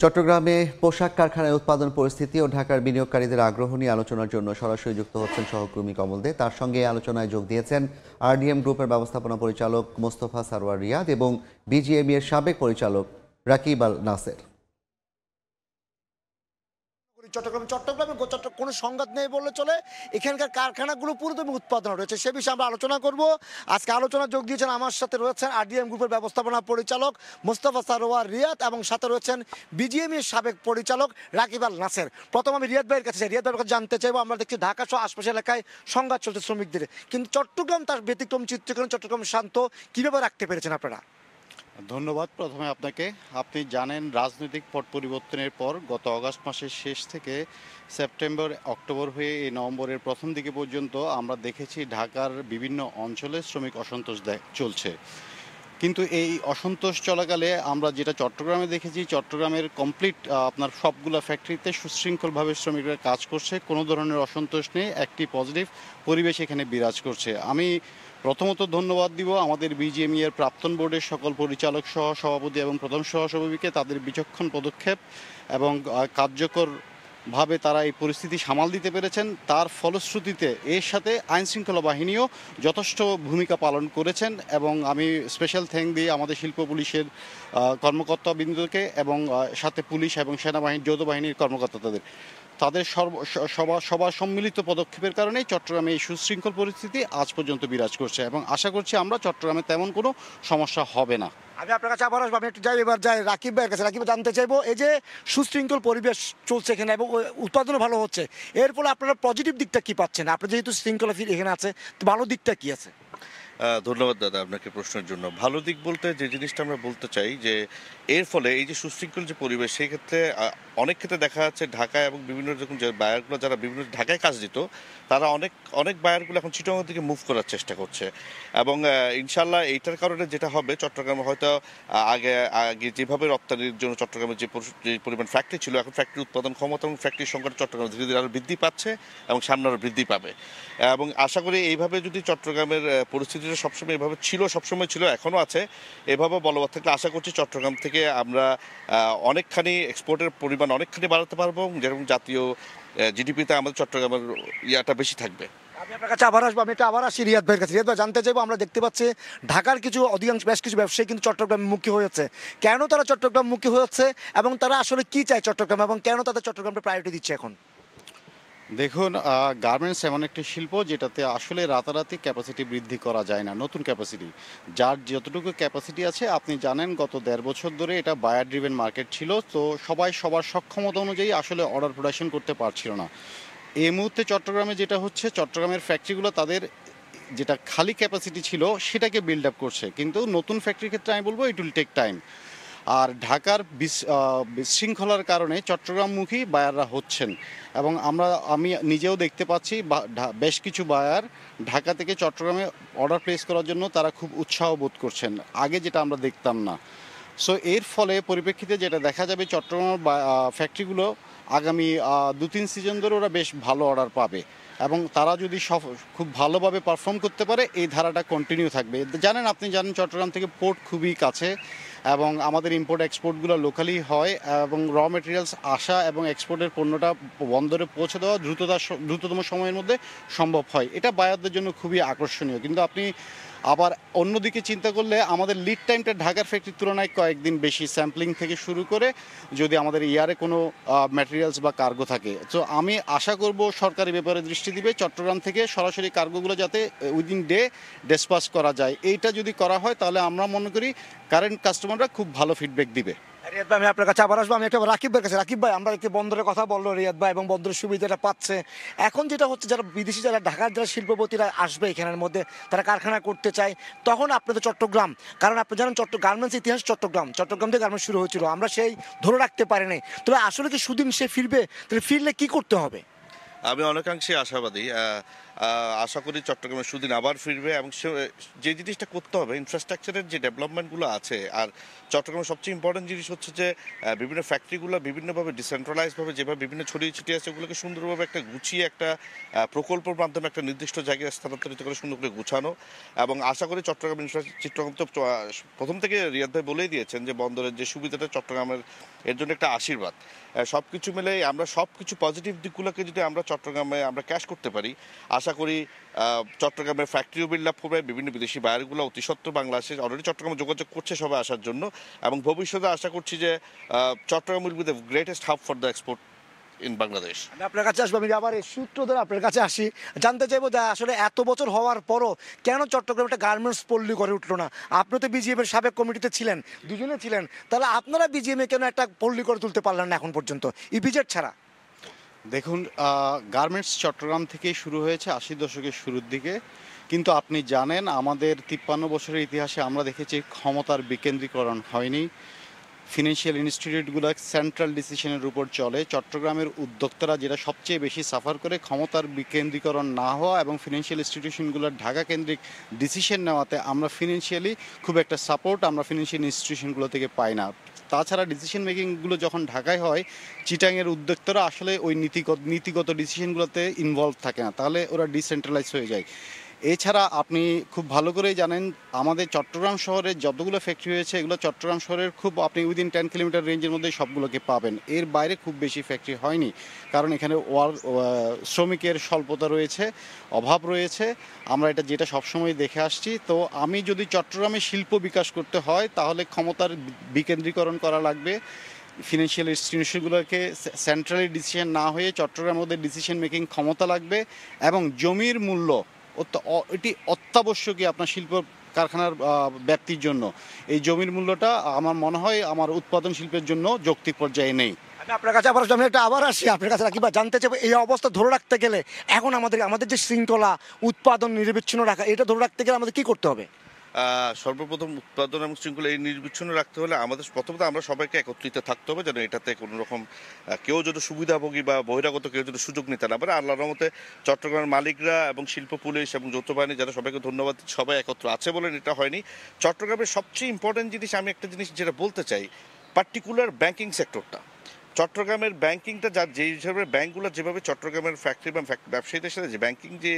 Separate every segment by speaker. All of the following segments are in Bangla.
Speaker 1: চট্টগ্রামে পোশাক কারখানায় উৎপাদন পরিস্থিতি ও ঢাকার বিনিয়োগকারীদের আগ্রহ নিয়ে আলোচনার জন্য সরাসরি যুক্ত হচ্ছেন সহকর্মী কমল দে। তার সঙ্গে এই আলোচনায় যোগ দিয়েছেন আরডিএম গ্রুপের ব্যবস্থাপনা পরিচালক মোস্তফা সারোয়ার রিয়াদ এবং বিজিএমইএ এর সাবেক পরিচালক রাকিব আল নাসের।
Speaker 2: চট্টগ্রামে কোনো সংঘাত নেই বললে চলে। এখানকার কারখানাগুলো পুরোদমে উৎপাদন রয়েছে, সে বিষয়ে আমরা আলোচনা করব। আজকে আলোচনা যোগ দিয়েছেন আমার সাথে রয়েছেন আরডিএম গ্রুপের ব্যবস্থাপনা পরিচালক মোস্তফা সারোয়ার রিয়াদ এবং সাথে রয়েছেন বিজিএমইএর সাবেক পরিচালক রাকিব আল নাসের। প্রথম আমি রিয়াদ ভাইয়ের কাছে রিয়াদ ভাইয়ের কাছে জানতে চাইবো, আমরা দেখছি ঢাকা সহ আশপাশ এলাকায় সংঘাত চলছে শ্রমিকদের, কিন্তু চট্টগ্রাম তার ব্যতিক্রম চিত্রকরণ, চট্টগ্রাম শান্ত, কীভাবে রাখতে পেরেছেন আপনারা?
Speaker 3: ধন্যবাদ। প্রথমে আপনাকে, আপনি জানেন রাজনৈতিক পট পরিবর্তনের পর গত আগস্ট মাসের শেষ থেকে সেপ্টেম্বর অক্টোবর হয়ে এই নভেম্বরের প্রথম দিকে পর্যন্ত আমরা দেখেছি ঢাকার বিভিন্ন অঞ্চলে শ্রমিক অসন্তোষ চলছে। কিন্তু এই অসন্তোষ চলাকালে আমরা যেটা চট্টগ্রামে দেখেছি, চট্টগ্রামের কমপ্লিট আপনার সবগুলো ফ্যাক্টরিতে সুশৃঙ্খলভাবে শ্রমিকরা কাজ করছে, কোনো ধরনের অসন্তোষ নেই, একটি পজিটিভ পরিবেশ এখানে বিরাজ করছে। আমি প্রথমত ধন্যবাদ দিব আমাদের বিজিএমইএ এর প্রাক্তন বোর্ডের সকল পরিচালক সহ সভাপতি এবং প্রধান সহসভাপতিকে, তাদের বিচক্ষণ পদক্ষেপ এবং কার্যকরভাবে তারা এই পরিস্থিতি সামাল দিতে পেরেছেন। তার ফলশ্রুতিতে এর সাথে আইনশৃঙ্খলা বাহিনীও যথেষ্ট ভূমিকা পালন করেছেন এবং আমি স্পেশাল থ্যাঙ্ক দিই আমাদের শিল্প পুলিশের কর্মকর্তাবৃন্দকে এবং সাথে পুলিশ এবং সেনাবাহিনী যৌথ বাহিনীর কর্মকর্তাদের, তাদের সবার সম্মিলিত পদক্ষেপের কারণেই চট্টগ্রামে এই সুশৃঙ্খল পরিস্থিতি আজ পর্যন্ত বিরাজ করছে এবং আশা করছি আমরা চট্টগ্রামে তেমন কোনো সমস্যা হবে না।
Speaker 2: আমি আপনার কাছে আবার আসবো, আমি একটু এবার যাই রাকিব ভাইয়ের কাছে। রাকিব, জানতে চাইবো, এই যে সুশৃঙ্খল পরিবেশ চলছে এখানে এবং উৎপাদনও ভালো হচ্ছে, এর ফলে আপনারা পজিটিভ দিকটা কি পাচ্ছেন? আপনার যেহেতু শৃঙ্খলা এখানে আছে, তো ভালো দিকটা কি আছে?
Speaker 4: ধন্যবাদ দাদা আপনাকে প্রশ্নের জন্য। ভালো দিক বলতে যে জিনিসটা আমরা বলতে চাই যে এর ফলে এই যে সুশৃঙ্খল যে পরিবেশ, সেই ক্ষেত্রে অনেক ক্ষেত্রে দেখা যাচ্ছে ঢাকায় এবং বিভিন্ন রকম যে বায়ারগুলো যারা বিভিন্ন ঢাকায় কাজ দিত, তারা অনেক বায়ারগুলো এখন চিটাগং থেকে মুভ করার চেষ্টা করছে এবং ইনশাল্লাহ এইটার কারণে যেটা হবে, চট্টগ্রামে হয়তো আগে যেভাবে রপ্তানির জন্য চট্টগ্রামের যে পরিমাণ ফ্যাক্টরি ছিল, এখন ফ্যাক্টরি উৎপাদন ক্ষমতা এবং ফ্যাক্টরির সংখ্যা চট্টগ্রামে ধীরে ধীরে আরও বৃদ্ধি পাচ্ছে এবং সামনে আরও বৃদ্ধি পাবে এবং আশা করি এইভাবে যদি চট্টগ্রামের পরিস্থিতিটা সবসময় এভাবে ছিল, সবসময় ছিল, এখনও আছে, এভাবে বলবৎ থাকলে আশা করছি চট্টগ্রাম থেকে আমরা অনেকখানি এক্সপোর্টের পরিমাণ অনেকখানি বাড়াতে পারবো, যেরকম জাতীয় জিডিপিতে আমাদের চট্টগ্রামের ইয়াটা বেশি থাকবে।
Speaker 2: আমি আপনার কাছে আবার আসবো, আমি এটা আবার আসি রিয়াদ ভাইয়ের কাছে। রিয়াদ ভাই, জানতে চাইবো, আমরা দেখতে পাচ্ছি ঢাকার বেশ কিছু ব্যবসায়ী কিন্তু চট্টগ্রামমুখী হয়েছে। কেন তারা চট্টগ্রামমুখী হয়েছে এবং তারা আসলে কি চায় চট্টগ্রাম এবং কেন তাদের চট্টগ্রামটা প্রায়োরিটি দিচ্ছে এখন?
Speaker 3: দেখুন, গার্মেন্টস এমন একটি শিল্প যেটাতে আসলে রাতারাতি ক্যাপাসিটি বৃদ্ধি করা যায় না, নতুন ক্যাপাসিটি, যার যতটুকু ক্যাপাসিটি আছে আপনি জানেন গত 1.5 বছর ধরে এটা বায়ার ড্রিভেন মার্কেট ছিল, তো সবাই সবার সক্ষমতা অনুযায়ী আসলে অর্ডার প্রোডাকশন করতে পারছিল না। এই মুহূর্তে চট্টগ্রামে যেটা হচ্ছে, চট্টগ্রামের ফ্যাক্টরিগুলো তাদের যেটা খালি ক্যাপাসিটি ছিল সেটাকে বিল্ড আপ করছে, কিন্তু নতুন ফ্যাক্টরির ক্ষেত্রে আমি বলবো ইট উইল টেক টাইম। আর ঢাকার বিশৃঙ্খলার কারণে চট্টগ্রামমুখী বায়াররা হচ্ছেন এবং আমি নিজেও দেখতে পাচ্ছি বেশ কিছু বায়ার ঢাকা থেকে চট্টগ্রামে অর্ডার প্লেস করার জন্য তারা খুব উৎসাহ বোধ করছেন, আগে যেটা আমরা দেখতাম না। সো এর ফলে পরিপ্রেক্ষিতে যেটা দেখা যাবে, চট্টগ্রামের ফ্যাক্টরিগুলো আগামী 2-3 সিজন ধরে ওরা বেশ ভালো অর্ডার পাবে এবং তারা যদি খুব ভালোভাবে পারফর্ম করতে পারে, এই ধারাটা কন্টিনিউ থাকবে। আপনি জানেন চট্টগ্রাম থেকে পোর্ট খুবই কাছে এবং আমাদের ইম্পোর্ট এক্সপোর্টগুলো লোকালি হয় এবং র মেটেরিয়ালস আসা এবং এক্সপোর্টের পণ্যটা বন্দরে পৌঁছে দেওয়া দ্রুততম সময়ের মধ্যে সম্ভব হয়। এটা বায়ারদের জন্য খুবই আকর্ষণীয়। কিন্তু আপনি আবার অন্যদিকে চিন্তা করলে আমাদের লিড টাইমটা ঢাকার ফ্যাক্টরির তুলনায় কয়েকদিন বেশি, স্যাম্পলিং থেকে শুরু করে যদি আমাদের ইয়ারে কোনো ম্যাটেরিয়ালস বা কার্গো থাকে। তো আমি আশা করব সরকারি ব্যাপারে দৃষ্টি দিবে, চট্টগ্রাম থেকে সরাসরি কার্গোগুলো যাতে উইদিন ডে ডিসপাস করা যায়। এইটা যদি করা হয় তাহলে আমরা মনে করি কারেন্ট কাস্টমাররা খুব ভালো ফিডব্যাক দিবে।
Speaker 2: রিয়াদ ভাই, আমি আপনার কাছে আবার আসবো, আমি একটা রাকিব ভাইয়ের কাছে। রাকিব ভাই, আমরা একটি বন্দরের কথা বললো রিয়াদ ভাই এবং বন্দরের সুবিধাটা পাচ্ছে। এখন যেটা হচ্ছে, যারা বিদেশি যারা ঢাকার যারা শিল্পপতিরা আসবে এখানের মধ্যে, তারা কারখানা করতে চায়, তখন আপনাদের চট্টগ্রাম, কারণ আপনি জানেন গার্মেন্টস ইতিহাস চট্টগ্রাম থেকে গার্মেন্টস শুরু হয়েছিল, আমরা সেই ধরে রাখতে পারি নাই। তবে আসলে কি সুদিন সে ফিরবে? তাহলে ফিরলে কি করতে হবে?
Speaker 4: আমি অনেকাংশে আশাবাদী। আশা করি চট্টগ্রামের সুদিন আবার ফিরবে এবং যে জিনিসটা করতে হবে ইনফ্রাস্ট্রাকচারের যে ডেভেলপমেন্টগুলো আছে। আর চট্টগ্রামের সবচেয়ে ইম্পর্টেন্ট জিনিস হচ্ছে যে বিভিন্ন ফ্যাক্টরিগুলো বিভিন্নভাবে ডিসেন্ট্রালাইজভাবে যেভাবে বিভিন্ন ছড়িয়ে ছিটিয়ে আছে ওগুলোকে সুন্দরভাবে একটা গুছিয়ে একটা প্রকল্পের মাধ্যমে একটা নির্দিষ্ট জায়গায় স্থানান্তরিত করে সুন্দর করে গুছানো। এবং আশা করি চট্টগ্রাম তো প্রথম থেকে রিয়াদ ভাই বলেই দিয়েছেন যে বন্দরের যে সুবিধাটা চট্টগ্রামের এর জন্য একটা আশীর্বাদ। সব কিছু মিলে আমরা সব কিছু পজিটিভ দিকগুলোকে যদি আমরা চট্টগ্রামে আমরা ক্যাশ করতে পারি, আশা করি চট্টগ্রামের ফ্যাক্টরিও বিল্ড আপ করবে, বিভিন্ন বিদেশি বায়ারগুলো অতি সত্ত্বর বাংলাদেশে অলরেডি চট্টগ্রামে যোগাযোগ করছে সবাই আসার জন্য। এবং ভবিষ্যতে আশা করছি যে Chittagong will be the greatest hub for the export in Bangladesh.
Speaker 2: আমি আপনার কাছে আসবো, আমি আবার এই সূত্র ধরে আপনার কাছে আসি, জানতে চাইবো যে আসলে এত বছর হওয়ার পরও কেন চট্টগ্রামে একটা গার্মেন্টস পল্লী গড়ে উঠলো না? আপনি তো বিজিএমের সাবেক কমিটিতে ছিলেন, দুজনে ছিলেন, তাহলে আপনারা বিজিএমে কেন একটা পল্লী করে তুলতে পারলেন না এখন পর্যন্ত ইপিজেড ছাড়া?
Speaker 3: দেখুন, গার্মেন্টস চট্টগ্রাম থেকেই শুরু হয়েছে 80 দশকের শুরুর দিকে। কিন্তু আপনি জানেন আমাদের 53 বছরের ইতিহাসে আমরা দেখেছি ক্ষমতার বিকেন্দ্রীকরণ হয়নি। ফিনান্সিয়াল ইনস্টিটিউটগুলো সেন্ট্রাল ডিসিশনের উপর চলে। চট্টগ্রামের উদ্যোক্তারা যেটা সবচেয়ে বেশি সাফার করে ক্ষমতার বিকেন্দ্রীকরণ না হওয়া এবং ফিনান্সিয়াল ইনস্টিটিউশনগুলোর ঢাকা কেন্দ্রিক ডিসিশন নেওয়াতে আমরা ফিনান্সিয়ালি খুব একটা সাপোর্ট আমরা ফিনান্সিয়াল ইনস্টিটিউশনগুলো থেকে পাই না। তাছাড়া ডিসিশন মেকিংগুলো যখন ঢাকায় হয়, চিটাংয়ের উদ্যোক্তারা আসলে ওই নীতিগত ডিসিশনগুলোতে ইনভলভ থাকে না, তাহলে ওরা ডিসেন্ট্রালাইজ হয়ে যায়। এছাড়া আপনি খুব ভালো করেই জানেন আমাদের চট্টগ্রাম শহরে যতগুলো ফ্যাক্টরি হয়েছে এগুলো চট্টগ্রাম শহরের খুব আপনি উইদিন 10 কিলোমিটার রেঞ্জের মধ্যে সবগুলোকে পাবেন। এর বাইরে খুব বেশি ফ্যাক্টরি হয়নি, কারণ এখানে শ্রমিকের স্বল্পতা রয়েছে, অভাব রয়েছে। আমরা যেটা সবসময় দেখে আসছি। তো আমি যদি চট্টগ্রামে শিল্প বিকাশ করতে হয় তাহলে ক্ষমতার বিকেন্দ্রীকরণ করা লাগবে। ফিনান্সিয়াল ইনস্টিটিউশনগুলোকে সেন্ট্রালি ডিসিশন না হয়ে চট্টগ্রামের মধ্যে ডিসিশন মেকিং ক্ষমতা লাগবে। এবং জমির মূল্য এটি অত্যাবশ্যকীয় আপনার শিল্প কারখানার ব্যাপ্তির জন্য। এই জমির মূল্যটা আমার মনে হয় আমার উৎপাদন শিল্পের জন্য যৌক্তিক পর্যায়ে নেই।
Speaker 2: আমি আপনার কাছে আবার আসি, আপনার কাছে রাকিবা জানতে চাইবো এই অবস্থা ধরে রাখতে গেলে এখন আমাদের যে শৃঙ্খলা উৎপাদন নিরবিচ্ছিন্ন রাখা, এটা ধরে রাখতে গেলে আমাদের কি করতে হবে?
Speaker 4: সর্বপ্রথম উৎপাদন এবং শৃঙ্খলা এই নির্বিচ্ছিন্ন রাখতে হলে আমাদের প্রথমত আমরা সবাইকে একত্রিত থাকতে হবে, যেন এটাতে কোনো রকম কেউ যদি সুবিধাভোগী বা বহিরাগত কেউ যদি সুযোগ নিতে না পারে। আল্লাহর রহমতে চট্টগ্রামের মালিকরা এবং শিল্প পুলিশ এবং যৌথ বাহিনী যারা সবাইকে ধন্যবাদ, সবাই একত্র আছে বলে এটা হয়নি। চট্টগ্রামের সবচেয়ে ইম্পর্টেন্ট জিনিস আমি একটা জিনিস যেটা বলতে চাই, পার্টিকুলার ব্যাংকিং সেক্টরটা, চট্টগ্রামের ব্যাংকিংটা যে হিসাবে ব্যাংকগুলো যেভাবে চট্টগ্রামের ফ্যাক্টরি বা ব্যবসায়ীদের সাথে যে ব্যাংকিং যে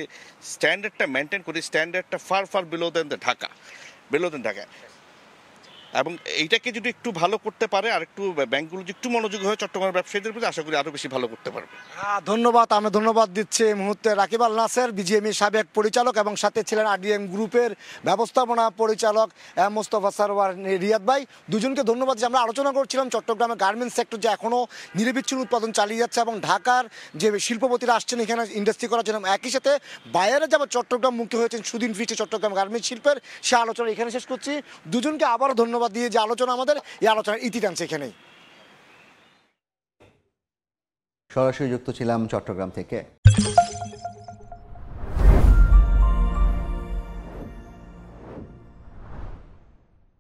Speaker 4: স্ট্যান্ডার্ডটা মেনটেন করি, স্ট্যান্ডার্ডটা ফার বিলো দেন ঢাকা। এবং এইটাকে যদি একটু ভালো করতে পারে আর একটু ব্যাংকগুলো যদি একটু মনোযোগী হয় চট্টগ্রামের ব্যবসায়ীদের প্রতি, আশা করি আরও বেশি ভালো করতে পারবে।
Speaker 2: ধন্যবাদ। আমি ধন্যবাদ দিচ্ছি এই মুহূর্তে রাকিব আল নাসের, বিজিএমই সাবেক পরিচালক, এবং সাথে ছিলেন আরডিএম গ্রুপের ব্যবস্থাপনা পরিচালক মোস্তফা সারওয়ার রিয়াদ ভাই। দুজনকে ধন্যবাদ। যে আমরা আলোচনা করছিলাম চট্টগ্রামের গার্মেন্টস সেক্টর যে এখনও নিরবিচ্ছিন্ন উৎপাদন চালিয়ে যাচ্ছে এবং ঢাকার যে শিল্পপতিরা আসছেন এখানে ইন্ডাস্ট্রি করার জন্য, একই সাথে বাইরে যাবার চট্টগ্রাম মুক্ত হয়েছেন সুদিন ফিরছে চট্টগ্রাম গার্মেন্টস শিল্পের, সে আলোচনা এখানে শেষ করছি। দুজনকে আবারও ধন্যবাদ দিয়ে যে আলোচনা আমাদের এই আলোচনার ইতি টানছে এখানেই।
Speaker 1: সরাসরি যুক্ত ছিলাম চট্টগ্রাম থেকে।